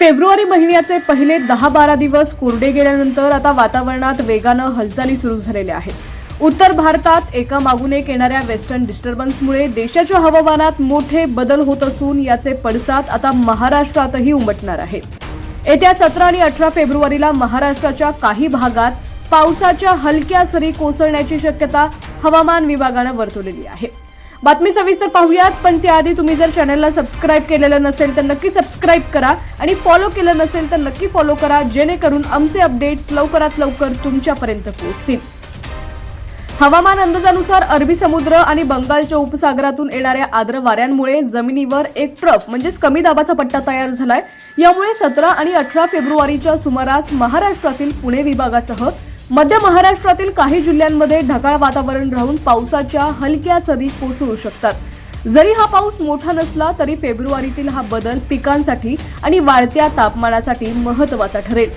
February महिन्याचे पहिले 10-12 दिवस कोरडे गेल्यानंतर आता वातावरणात वेगानं हालचाली सुरू झालेल्या आहेत। उत्तर भारतात एकामागून एक येणाऱ्या वेस्टर्न डिस्टर्बन्समुळे देशाच्या हवामानात मोठे बदल होत असून याचे पडसाद आता महाराष्ट्रातही उमटणार आहेत। येत्या 17 आणि 18 फेब्रुवारीला महाराष्ट्राच्या काही भागात पावसाच्या हलक्या सरी कोसळण्याची शक्यता हवामान विभागानं वर्तवलेली आहे। बातमी सविस्तर पाहूयात, पण त्याआधी तुम्ही जर चॅनलला सबस्क्राइब केलेलं नसेल तर नक्की सबस्क्राइब करा आणि फॉलो केलं नसेल तर नक्की फॉलो करा, जेणेकरून आमचे अपडेट्स लवकरात लवकर तुमच्यापर्यंत पोहोचतील। हवामान अंदाजानुसार अरबी समुद्र आणि बंगालच्या उपसागरातून येणाऱ्या आर्द्र वाऱ्यांमुळे जमिनीवर एक ट्रफ म्हणजेच कमी दाबाचा पट्टा तयार झालाय। यामुळे 17 आणि 18 फेब्रुवारीच्या सुमारास महाराष्ट्रातील पुणे विभागासह मध्य महाराष्ट्रातील काही जिल्ह्यांमध्ये ढगाळ वातावरण राहून पावसाच्या हलक्या सरी कोसळू शकतात। जरी हा पाऊस मोठा नसला तरी फेब्रुवारीतील हा बदल पिकांसाठी आणि वाढत्या तापमानासाठी महत्त्वाचा ठरेल।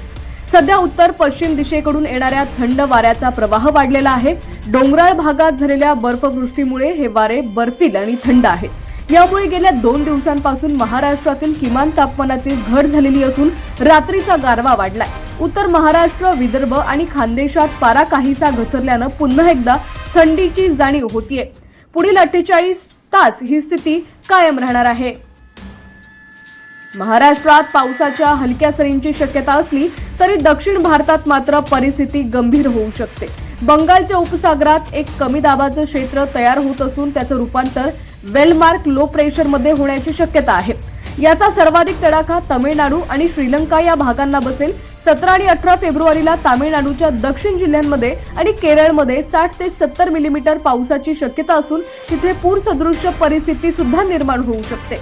सध्या उत्तर पश्चिम दिशेकडून येणाऱ्या थंड वाऱ्याचा प्रवाह वाढलेला आहे। डोंगराळ भागात झालेल्या बर्फवृष्टीमुळे हे वारे बर्फील आणि थंड आहेत। यामुळे गेल्या 2 दिवसांपासून महाराष्ट्रातील किमान तापमानातील घट झालेली असून रात्रीचा गारवा वाढलाय। उत्तर महाराष्ट्र, विदर्भ आणि खानदेशात पारा काहीसा घसरल्यानं पुन्हा एकदा थंडीची जाणीव होतीये। पुढील 48 तास ही स्थिती कायम राहणार आहे। महाराष्ट्रात पावसाच्या हलक्या सरींची शक्यता असली तरी दक्षिण भारतात मात्र परिस्थिती गंभीर होऊ शकते। बंगालच्या उपसागरात एक कमी दाबाचं क्षेत्र तयार होत असून त्याचं रूपांतर वेलमार्क लो प्रेशरमध्ये होण्याची शक्यता आहे। याचा सर्वाधिक तडाखा तमिळनाडू आणि श्रीलंका या भागांना बसेल। 17 आणि 18 फेब्रुवारीला तामिळनाडूच्या दक्षिण जिल्ह्यांमध्ये आणि केरळमध्ये 60 ते 70 मिलीमीटर पावसाची शक्यता असून तिथे पूरसदृश्य परिस्थिती सुद्धा निर्माण होऊ शकते।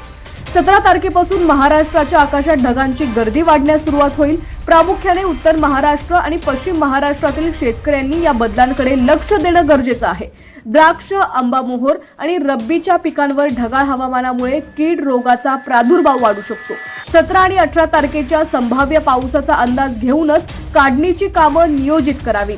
17 तारखेपासून महाराष्ट्राच्या आकाशात ढगांची गर्दी वाढण्यास सुरुवात होईल। प्रामुख्याने उत्तर महाराष्ट्र आणि पश्चिम महाराष्ट्रातील शेतकऱ्यांनी या बदलांकडे लक्ष देणं गरजेचं आहे। द्राक्ष, आंबा, मोहोर आणि रब्बीच्या पिकांवर ढगाळ हवामानामुळे कीड रोगाचा प्रादुर्भाव वाढू शकतो। 17 आणि 18 तारखेच्या संभाव्य पावसाचा अंदाज घेऊनच काढणीची कामं नियोजित करावीत।